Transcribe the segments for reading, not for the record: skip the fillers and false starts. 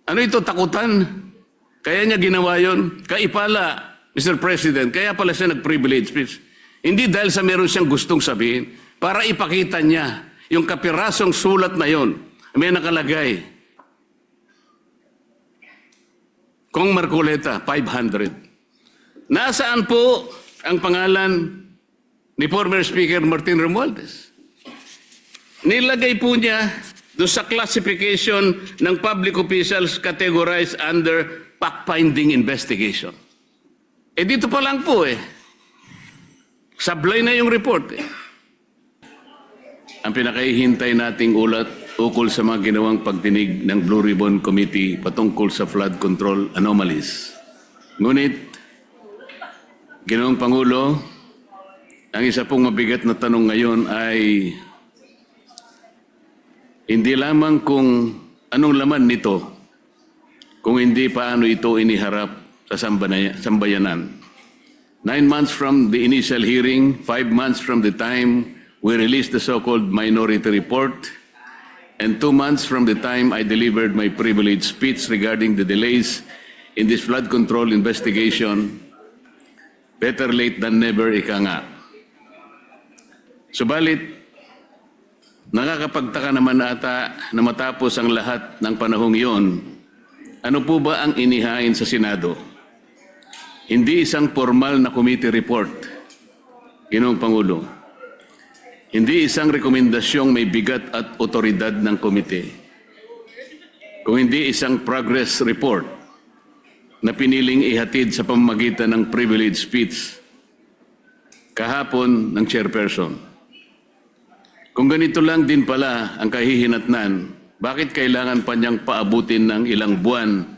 Ano ito, takutan? Kaya niya ginawa yun? Kaipala, Mr. President, kaya pala siya nag-privilege speech. Hindi dahil sa meron siyang gustong sabihin, para ipakita niya yung kapirasong sulat na yon. May nakalagay, Kong Marcoleta, 500. Nasaan po ang pangalan ni former Speaker Martin Romualdez? Nilagay po niya doon sa classification ng public officials categorized under fact-finding investigation. Eh dito pa lang po sablay na yung report Ang pinakahihintay nating ulat ukol sa mga ginawang pagdinig ng Blue Ribbon Committee patungkol sa flood control anomalies. Ngunit, Ginoong Pangulo, ang isa pong mabigat na tanong ngayon ay hindi lamang kung anong laman nito, kung hindi paano ito iniharap sa sambayanan. 9 months from the initial hearing, 5 months from the time we released the so-called minority report, and 2 months from the time I delivered my privileged speech regarding the delays in this flood control investigation, better late than never, ika nga. Subalit, nakakapagtaka naman ata na matapos ang lahat ng panahong iyon, ano po ba ang inihain sa Senado? Hindi isang formal na committee report, Ginoong Pangulo. Hindi isang rekomendasyong may bigat at otoridad ng komite. Kung hindi isang progress report na piniling ihatid sa pamamagitan ng privilege speech kahapon ng chairperson. Kung ganito lang din pala ang kahihinatnan, bakit kailangan pa niyang paabutin ng ilang buwan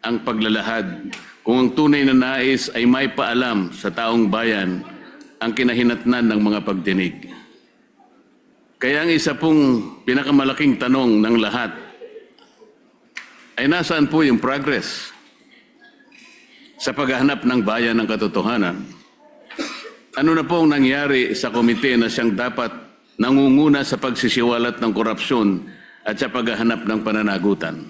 ang paglalahad kung ang tunay na nais ay may paalam sa taong bayan ang kinahinatnan ng mga pagdinig? Kaya ang isa pong pinakamalaking tanong ng lahat ay nasaan po yung progress sa paghahanap ng bayan ng katotohanan? Ano na pong nangyari sa komite na siyang dapat nangunguna sa pagsisiwalat ng korupsyon at sa paghahanap ng pananagutan?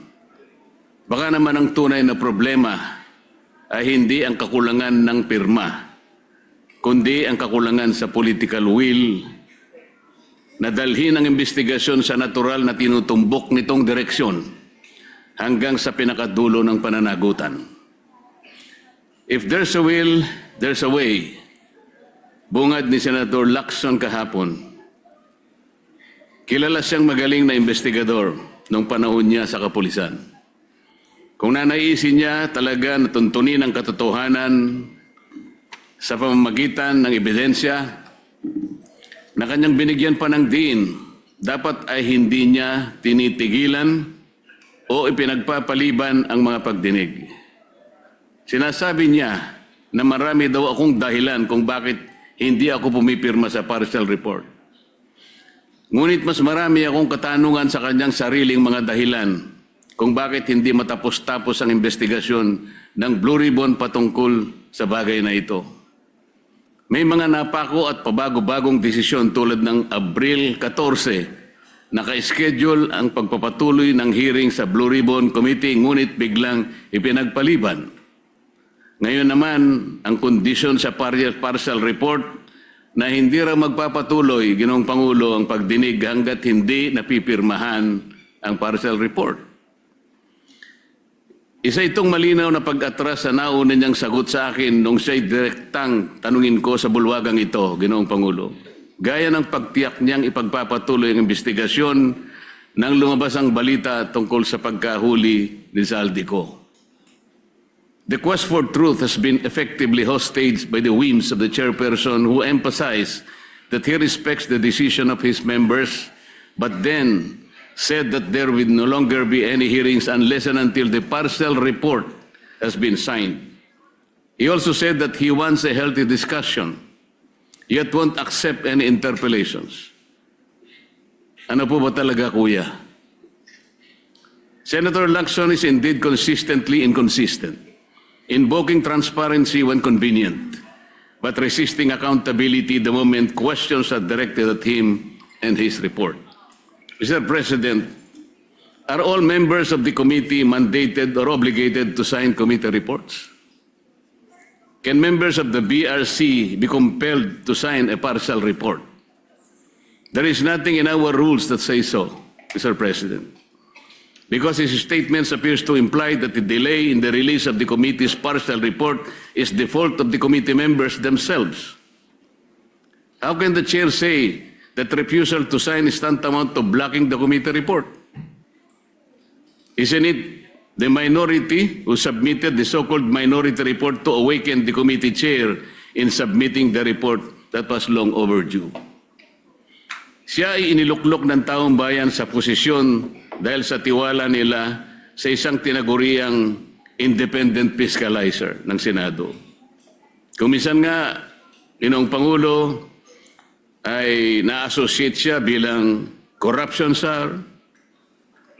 Baka naman ang tunay na problema ay hindi ang kakulangan ng pirma, kundi ang kakulangan sa political will na dalhin ang investigasyon sa natural na tinutumbok nitong direksyon hanggang sa pinakadulo ng pananagutan. If there's a will, there's a way. Bungad ni Senator Lacson kahapon. Kilala siyang magaling na investigador nung panahon niya sa kapulisan. Kung nanaisin niya talaga na tuntunin ang katotohanan sa pamamagitan ng ebidensya na kanyang binigyan pa ng diin, dapat ay hindi niya tinitigilan o ipinagpapaliban ang mga pagdinig. Sinasabi niya na marami daw akong dahilan kung bakit hindi ako pumipirma sa partial report. Ngunit mas marami akong katanungan sa kanyang sariling mga dahilan kung bakit hindi matapos-tapos ang investigasyon ng Blue Ribbon patungkol sa bagay na ito. May mga napako at pabago-bagong desisyon tulad ng Abril 14, naka-schedule ang pagpapatuloy ng hearing sa Blue Ribbon Committee ngunit biglang ipinagpaliban. Ngayon naman, ang kondisyon sa partial report na hindi raw magpapatuloy, Ginoong Pangulo, ang pagdinig hanggat hindi napipirmahan ang partial report. Isa itong malinaw na pag-atras sa nauna niyang sagot sa akin nung siya'y direktang tanungin ko sa bulwagang ito, Ginoong Pangulo. Gaya ng pagtiyak niyang ipagpapatuloy ang investigasyon nang lumabas ang balita tungkol sa pagkahuli ni Zaldico. The quest for truth has been effectively hostaged by the whims of the chairperson who emphasized that he respects the decision of his members, but then said that there will no longer be any hearings unless and until the partial report has been signed. He also said that he wants a healthy discussion, yet won't accept any interpellations. Ano po ba talaga, kuya? Senator Lacson is indeed consistently inconsistent, invoking transparency when convenient, but resisting accountability the moment questions are directed at him and his report. Mr. President, Are all members of the committee mandated or obligated to sign committee reports? Can members of the BRC be compelled to sign a partial report? There is nothing in our rules that say so, Mr. President. Because his statements appears to imply that the delay in the release of the committee's partial report is the fault of the committee members themselves. How can the chair say that refusal to sign is tantamount to blocking the committee report? Isn't it the minority who submitted the so-called minority report to awaken the committee chair in submitting the report that was long overdue? Siya ay iniluklok ng taong bayan sa posisyon dahil sa tiwala nila sa isang tinaguriang independent fiscalizer ng Senado. Kung minsan nga, Ginoong Pangulo ay na-associate siya bilang corruption czar,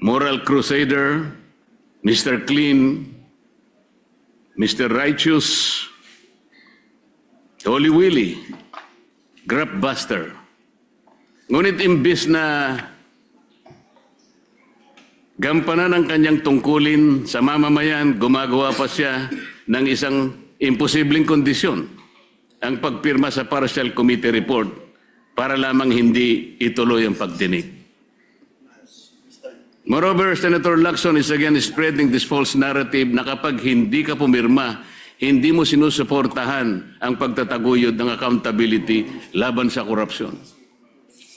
moral crusader, Mr. Clean, Mr. Righteous, Holy Willie, Grab Buster. Ngunit imbis na gampanan ang kanyang tungkulin sa mamamayan, gumagawa pa siya ng isang imposibleng kondisyon, ang pagpirma sa partial committee report para lamang hindi ituloy ang pagdinig. Moreover, Senator Lacson is again spreading this false narrative na kapag hindi ka pumirma, hindi mo sinusuportahan ang pagtataguyod ng accountability laban sa korupsyon.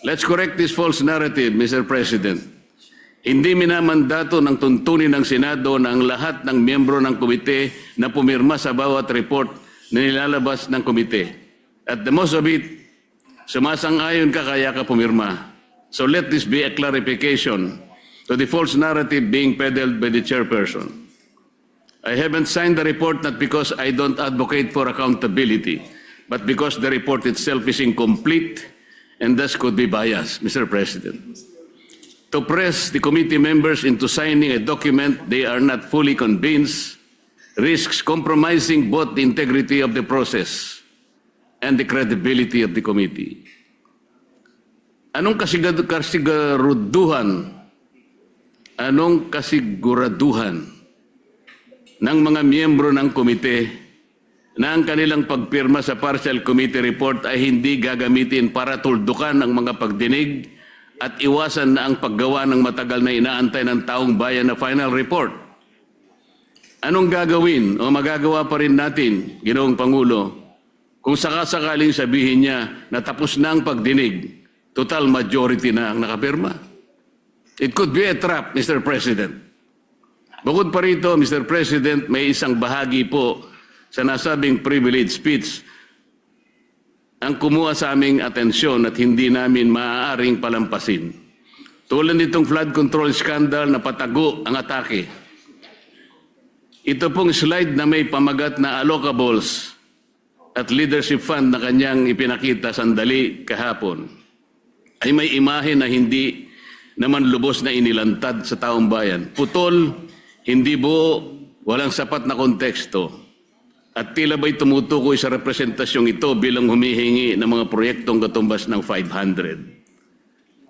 Let's correct this false narrative, Mr. President. Hindi minamandato ng tuntunin ng Senado na ang lahat ng miyembro ng komite na pumirma sa bawat report na nilalabas ng komite. At the most of it, sumasang-ayon ka kaya ka pumirma. So let this be a clarification to the false narrative being peddled by the chairperson. I haven't signed the report not because I don't advocate for accountability, but because the report itself is incomplete and thus could be biased, Mr. President. To press the committee members into signing a document they are not fully convinced risks compromising both the integrity of the process and the credibility of the committee. Anong kasiguraduhan ng mga miyembro ng komite na ang kanilang pagpirma sa partial committee report ay hindi gagamitin para tuldukan ang mga pagdinig at iwasan na ang paggawa ng matagal na inaantay ng taong bayan na final report? Anong gagawin o magagawa pa rin natin, Ginoong Pangulo, kung sakasakaling sabihin niya na tapos na ang pagdinig, total majority na ang nakapirma? It could be a trap, Mr. President. Bukod pa rito, Mr. President, may isang bahagi po sa nasabing privilege speech ang kumuha sa aming atensyon at hindi namin maaaring palampasin. Tulad nitong flood control scandal na patago ang atake. Ito pong slide na may pamagat na allocables at leadership fund na kanyang ipinakita sandali kahapon ay may imahe na hindi naman lubos na inilantad sa taong bayan. Putol, hindi buo, walang sapat na konteksto. At tila ba'y tumutukoy sa representasyong ito bilang humihingi ng mga proyektong katumbas ng 500.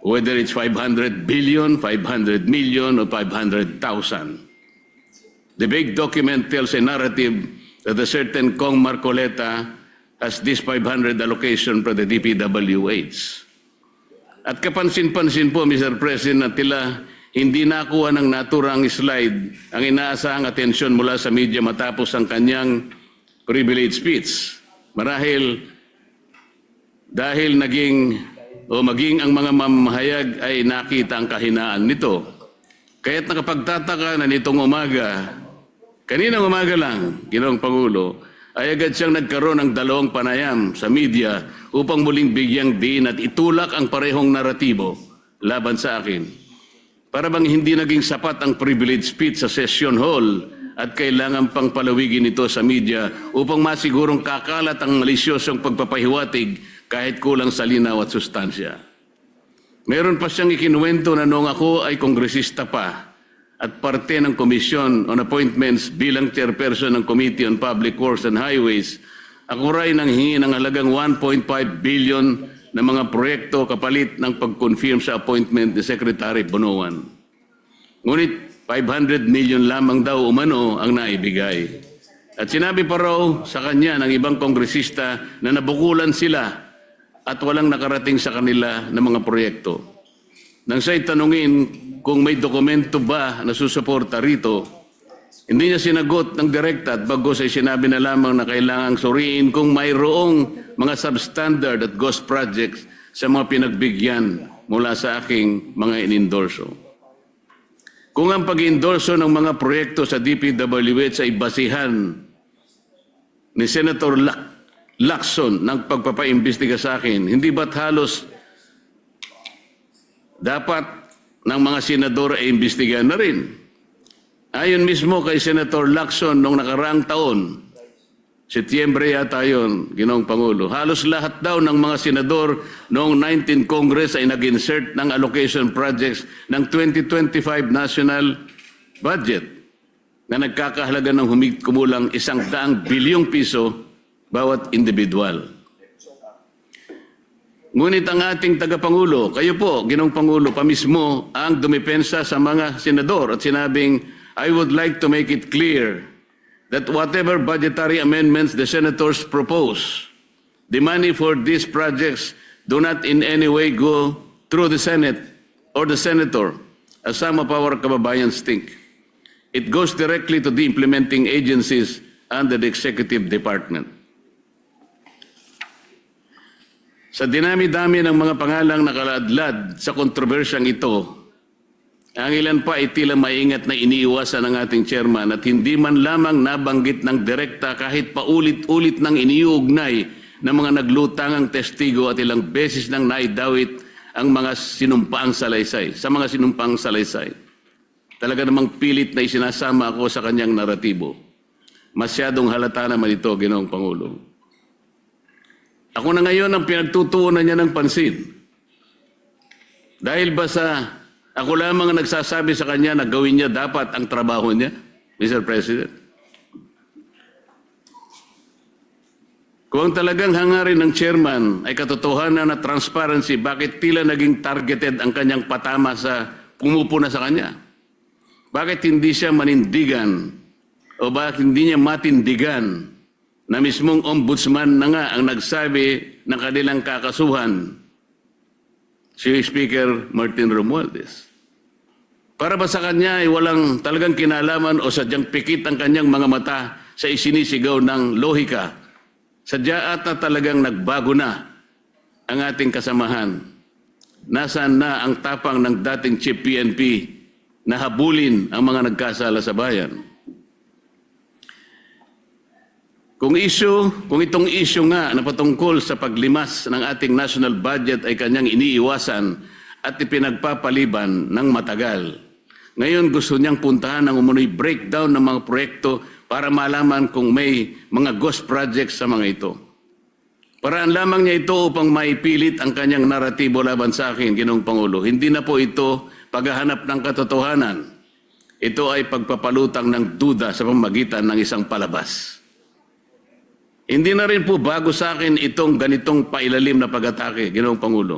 Whether it's 500 billion, 500 million, or 500,000. The big document tells a narrative that a certain Kong Marcoleta has this 500 allocation for the DPWH. At kapansin-pansin po, Mr. President, na tila hindi nakuha ng naturang slide ang inaasahang atensyon mula sa media matapos ang kanyang privilege speech. Marahil dahil maging ang mga mamahayag ay nakita ang kahinaan nito. Kaya't nakapagtataka na nitong umaga, kaninang umaga lang, Ginoong Pangulo, ay agad siyang nagkaroon ng dalawang panayam sa media upang muling bigyang diin at itulak ang parehong naratibo laban sa akin. Para bang hindi naging sapat ang privilege speech sa session hall at kailangan pang palawigin ito sa media upang masigurong kakalat ang malisyosong pagpapahiwatig kahit kulang sa linaw at sustansya. Meron pa siyang ikinuwento na noong ako ay kongresista pa at parte ng Commission on Appointments bilang chairperson ng Committee on Public Works and Highways, ako rin nang hingi ng halagang 1.5 billion na mga proyekto kapalit ng pag-confirm sa appointment ni Secretary Bonoan. Ngunit 500 million lamang daw umano ang naibigay. At sinabi pa raw sa kanya ng ibang kongresista na nabukulan sila at walang nakarating sa kanila ng mga proyekto. Nang siya'y tanungin kung may dokumento ba na susuporta rito, hindi niya sinagot ng direkta at bagos ay sinabi na lamang na kailangang suriin kung mayroong mga substandard at ghost projects sa mga pinagbigyan mula sa aking mga inendorso. Kung ang pag-endorso ng mga proyekto sa DPWH ay basihan ni Senator Lacson ng pagpapaimbestiga sa akin, hindi ba't halos dapat ng mga senador ay imbestigahan na rin? Ayon mismo kay Senator Lacson noong nakaraang taon, Setyembre yata yun, Ginoong Pangulo, halos lahat daw ng mga senador noong 19 Congress ay nag-insert ng allocation projects ng 2025 national budget na nagkakahalaga ng humigit kumulang 100 bilyong piso bawat individual. Ngunit ang ating tagapangulo, kayo po, Ginoong Pangulo, pamismo ang dumipensa sa mga senador at sinabing, I would like to make it clear that whatever budgetary amendments the senators propose, the money for these projects do not in any way go through the Senate or the senator, as some of our kababayans think. It goes directly to the implementing agencies under the executive department. Sa dinami-dami ng mga pangalang nakaladlad sa kontrobersyang ito, ang ilan pa ay tila maingat na iniiwasan ng ating chairman at hindi man lamang nabanggit ng direkta kahit paulit-ulit nang iniuugnay ng mga naglutangang testigo at ilang beses nang naidawit ang mga sinumpaang salaysay, sa mga sinumpaang salaysay. Talaga namang pilit na isinasama ako sa kanyang naratibo. Masyadong halata naman ito, Ginoong Pangulo. Ako na ngayon ang pinagtutuunan niya ng pansin. Dahil ba sa ako lamang ang nagsasabi sa kanya na gawin niya dapat ang trabaho niya, Mr. President? Kung talagang hangarin ng chairman ay katotohanan na transparency, bakit tila naging targeted ang kanyang patama sa pumupuna sa kanya? Bakit hindi siya manindigan o bakit hindi niya matindigan na mismong ombudsman na nga ang nagsabi ng kanilang kakasuhan, si Speaker Martin Romualdez? Para ba sa kanya ay walang talagang kinalaman o sadyang pikit ang kanyang mga mata sa isinisigaw ng lohika? Sadya ata talagang nagbago na ang ating kasamahan. Nasaan na ang tapang ng dating Chief PNP na habulin ang mga nagkasala sa bayan? Kung itong issue nga na patungkol sa paglimas ng ating national budget ay kanyang iniiwasan at ipinagpapaliban ng matagal, ngayon gusto niyang puntahan ng umunoy breakdown ng mga proyekto para malaman kung may mga ghost projects sa mga ito. Paraan lamang niya ito upang maipilit ang kanyang naratibo laban sa akin, Ginoong Pangulo. Hindi na po ito paghahanap ng katotohanan. Ito ay pagpapalutang ng duda sa pamamagitan ng isang palabas. Hindi na rin po bago sa akin itong ganitong pailalim na pag-atake, Ginoong Pangulo.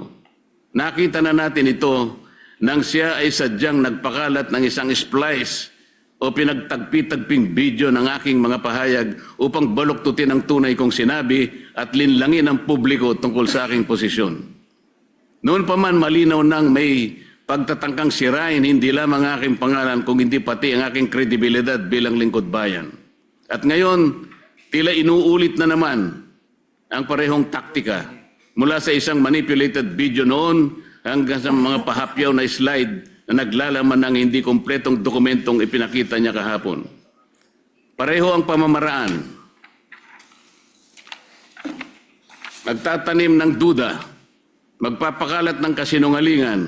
Nakita na natin ito nang siya ay sadyang nagpakalat ng isang splice o pinagtagpi-tagping video ng aking mga pahayag upang baluktutin ang tunay kong sinabi at linlangin ang publiko tungkol sa aking posisyon. Noon pa man malinaw nang may pagtatangkang sirain hindi lamang ang aking pangalan kung hindi pati ang aking kredibilidad bilang lingkod bayan. At ngayon, tila inuulit na naman ang parehong taktika mula sa isang manipulated video noon hanggang sa mga pahapyaw na slide na naglalaman ng hindi kompletong dokumentong ipinakita niya kahapon. Pareho ang pamamaraan. Magtatanim ng duda, magpapakalat ng kasinungalingan,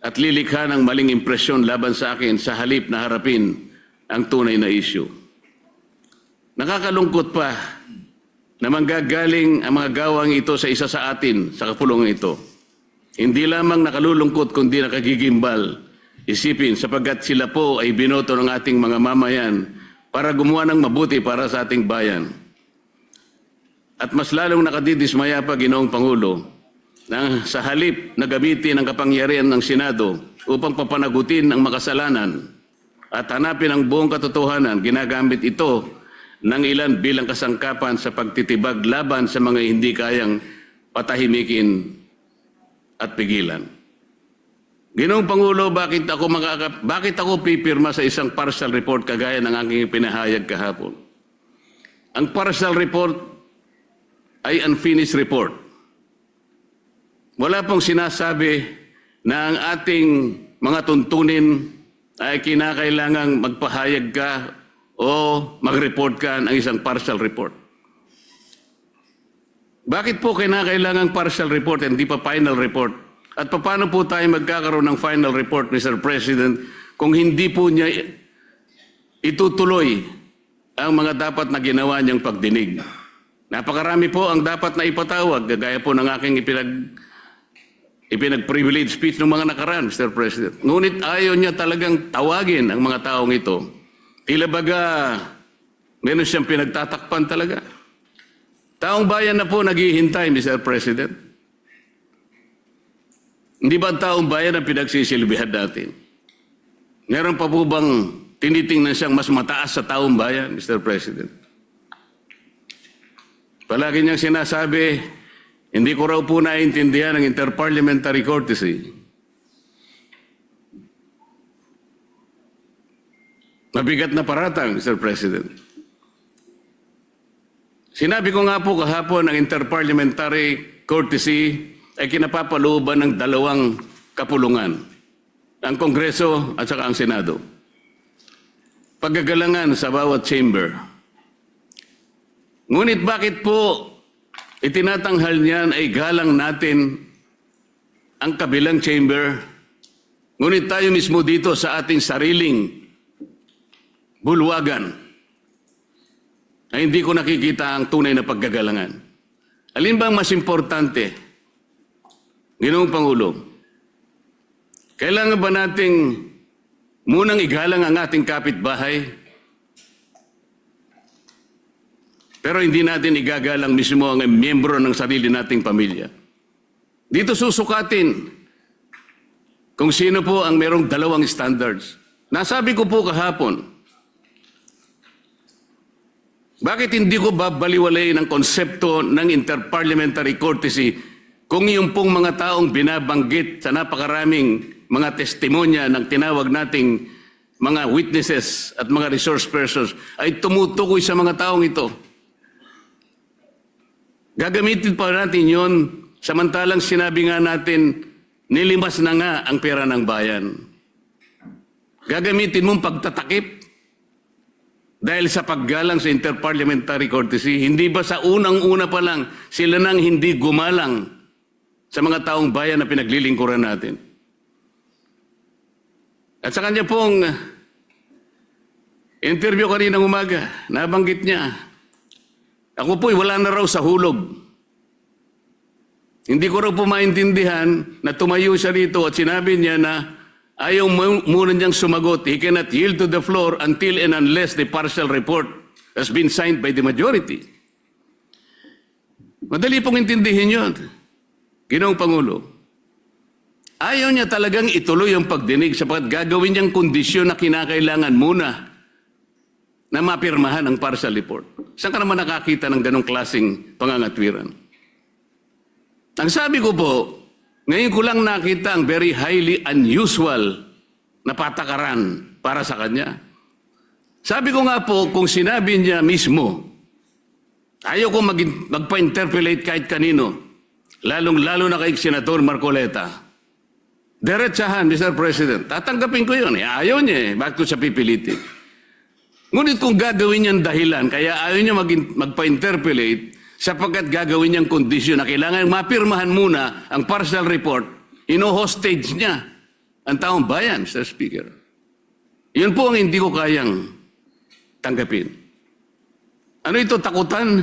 at lilikha ng maling impresyon laban sa akin sa halip na harapin ang tunay na issue. Nakakalungkot pa na manggagaling ang mga gawang ito sa isa sa atin sa kapulungan ito. Hindi lamang nakalulungkot kundi nakagigimbal. Isipin sapagkat sila po ay binoto ng ating mga mamayan para gumawa ng mabuti para sa ating bayan. At mas lalong nakadidismaya pa, Ginoong Pangulo, na sa halip na gamitin ang kapangyarihan ng Senado upang papanagutin ang makasalanan at hanapin ang buong katotohanan, ginagamit ito ng ilan bilang kasangkapan sa pagtitibag laban sa mga hindi kayang patahimikin at pigilan. Ginoong Pangulo, bakit ako pipirma sa isang partial report kagaya ng aking pinahayag kahapon? Ang partial report ay unfinished report. Wala pong sinasabi na ang ating mga tuntunin ay kinakailangang magpahayag ka o mag-report ka ng isang partial report. Bakit po kinakailangang partial report and hindi pa final report? At paano po tayo magkakaroon ng final report, Mr. President, kung hindi po niya itutuloy ang mga dapat na ginawa niyang pagdinig? Napakarami po ang dapat na ipatawag, gaya po ng aking ipinag-privilege speech ng mga nakaraan, Mr. President. Ngunit ayaw niya talagang tawagin ang mga taong ito. Tila baga, meron siyang pinagtatakpan talaga. Taong bayan na po naghihintay, Mr. President. Hindi ba ang taong bayan ang pinagsisilbihan natin? Meron pa po bang tinitingnan siyang mas mataas sa taong bayan, Mr. President? Palagi niyang sinasabi, hindi ko raw po naiintindihan ang interparliamentary courtesy. Mabigat na paratang, Mr. President. Sinabi ko nga po kahapon ang interparliamentary courtesy ay kinapapalooban ng dalawang kapulungan, ang Kongreso at saka ang Senado. Paggagalangan sa bawat chamber. Ngunit bakit po itinatanghal niyan ay galang natin ang kabilang chamber, ngunit tayo mismo dito sa ating sariling bulwagan ay hindi ko nakikita ang tunay na paggagalangan. Alin bang mas importante? Ginoong Pangulo, kailangan ba nating munang igalang ang ating kapitbahay, pero hindi natin igagalang mismo ang miyembro ng sarili nating pamilya? Dito susukatin kung sino po ang merong dalawang standards. Nasabi ko po kahapon, bakit hindi ko babaliwalayin ang konsepto ng interparliamentary courtesy kung yung pong mga taong binabanggit sa napakaraming mga testimonya ng tinawag nating mga witnesses at mga resource persons ay tumutukoy sa mga taong ito? Gagamitin pa natin yon samantalang sinabi nga natin nilimas na nga ang pera ng bayan. Gagamitin mong pagtatakip dahil sa paggalang sa interparliamentary courtesy. Hindi ba sa unang-una pa lang sila nang hindi gumalang sa mga taong bayan na pinaglilingkuran natin? At sa kanya pong interview kaninang umaga, nabanggit niya, ako po'y wala na raw sa hulog. Hindi ko raw po maintindihan na tumayo siya rito at sinabi niya na ayaw muna niyang sumagot. He cannot yield to the floor until and unless the partial report has been signed by the majority. Madali pong intindihin yun. Ginoong Pangulo, ayaw niya talagang ituloy ang pagdinig sapagkat gagawin niyang kondisyon na kinakailangan muna na mapirmahan ang partial report. Saan ka naman nakakita ng ganong klaseng pangangatwiran? Ang sabi ko po, ngayon ko lang nakita ang very highly unusual na patakaran para sa kanya. Sabi ko nga po, kung sinabi niya mismo, ayaw ko magpa-interpolate kahit kanino, lalong-lalo na kay Senator Marcoleta. Diretsahan, Mr. President. Tatanggapin ko yun. Ayaw niya eh. Bakit ko siya pipilitin? Ngunit kung gagawin niyang dahilan, kaya ayaw niya magpa-interpolate sapagkat gagawin niyang kondisyon na kailangan mapirmahan muna ang partial report, ino-hostage niya ang taong bayan, Mr. Speaker. Yun po ang hindi ko kayang tanggapin. Ano ito, takutan?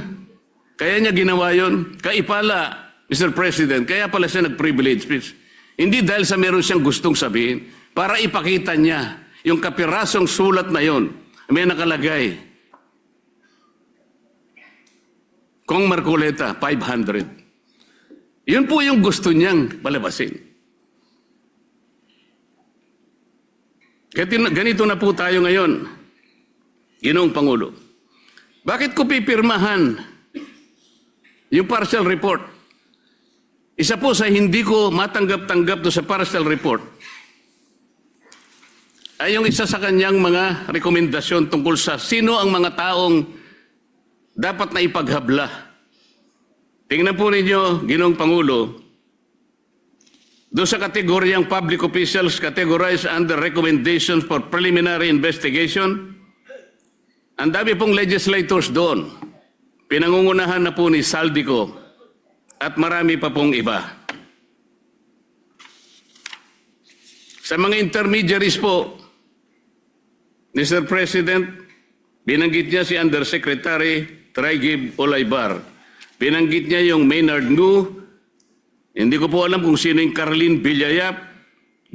Kaya niya ginawa yun? Kaipala, Mr. President, kaya pala siya nag-privilege speech. Hindi dahil sa meron siyang gustong sabihin, para ipakita niya yung kapirasong sulat na yon. May nakalagay, Kong Marcoleta, 500. Yun po yung gusto niyang palabasin. Ganito na po tayo ngayon, Ginoong Pangulo. Bakit ko pipirmahan yung partial report? Isa po sa hindi ko matanggap-tanggap do sa partial report ay yung isa sa kanyang mga rekomendasyon tungkol sa sino ang mga taong dapat na ipaghabla. Tingnan po ninyo, Ginoong Pangulo, doon sa kategoryang public officials categorized under recommendations for preliminary investigation, ang dami pong legislators doon. Pinangungunahan na po ni Saldico at marami pa pong iba. Sa mga intermediaries po, Mr. President, binanggit niya si Undersecretary Traigib Olaybar. Binanggit niya yung Maynard Ngu. Hindi ko po alam kung sino yung Carlin Villayap,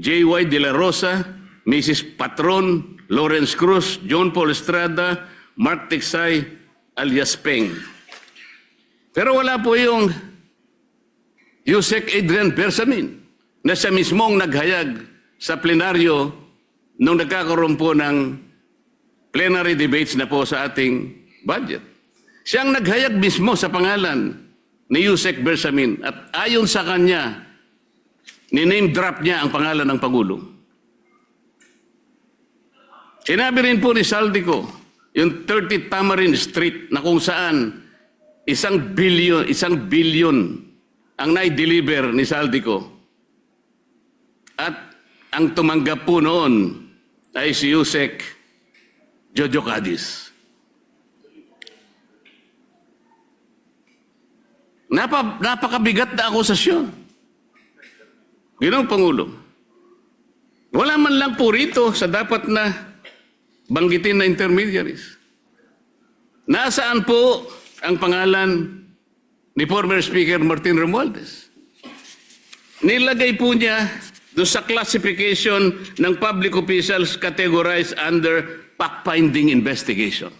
J.Y. De La Rosa, Mrs. Patron, Lawrence Cruz, John Paul Estrada, Mark Tiksay, alias Peng. Pero wala po yung Yusek Adrian Bersamin na siya mismong naghayag sa plenaryo nung nagkakaroon po ng plenary debates na po sa ating budget. Siyang naghayag mismo sa pangalan ni Yusek Bersamin at ayon sa kanya, ni-name drop niya ang pangalan ng Pangulo. Sinabi rin po ni Saldico, yung 30 Tamarin Street na kung saan 1 billion ang nai-deliver ni Saldico. At ang tumanggap po noon ay si Yusek Jojo Cadiz. Napakabigat na akusasyon. Ginoong Pangulo, wala man lang po rito sa dapat na banggitin na intermediaries. Nasaan po ang pangalan ni former Speaker Martin Romualdez? Nilagay po niya doon sa classification ng public officials categorized under fact-finding investigation.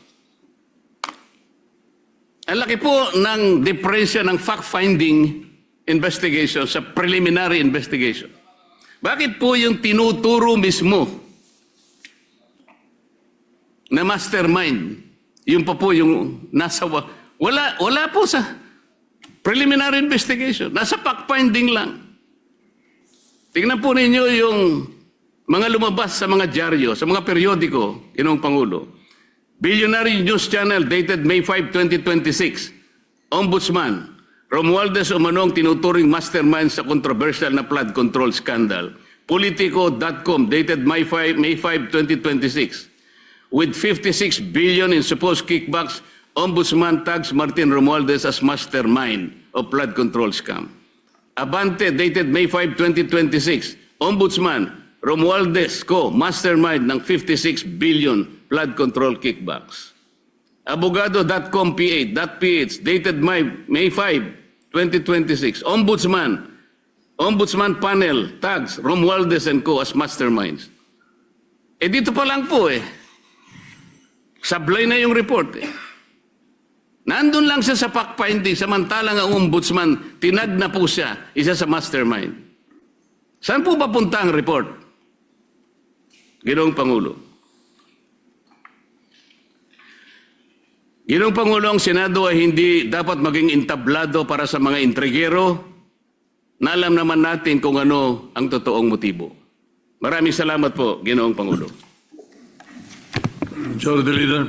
Ang laki po ng diferensya ng fact-finding investigation sa preliminary investigation. Bakit po yung tinuturo mismo na mastermind, yung pa po yung nasa... Wala po sa preliminary investigation. Nasa fact-finding lang. Tingnan po ninyo yung mga lumabas sa mga dyaryo, sa mga periodiko, Ginoong Pangulo. Billionaire News Channel dated May 5, 2026. Ombudsman, Romualdez umanong tinuturing mastermind sa controversial na flood control scandal. Politico.com dated May 5, 2026. With 56 billion in supposed kickbacks, Ombudsman tags Martin Romualdez as mastermind of flood control scam. Abante dated May 5, 2026. Ombudsman, Romualdez Co. mastermind ng 56 billion flood control kickbacks. Abogado.com PH dated May 5, 2026. Ombudsman panel tags Romualdez and Co. as masterminds. Dito pa lang po sablay na yung report Nandun lang siya sa fact-finding, samantalang ang ombudsman, tinag na po siya, isa sa mastermind. Saan po ba punta ang report? Ginoong Pangulo. Ginoong Pangulo, ang Senado ay hindi dapat maging entablado para sa mga intrigero na alam naman natin kung ano ang totoong motibo. Maraming salamat po, Ginoong Pangulo. Majority Leader.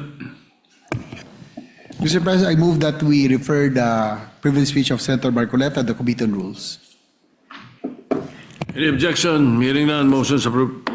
Mr. President, I move that we refer the privilege speech of Senator Marcoleta to the Committee on Rules. Any objection? Hearing none, motion is approved.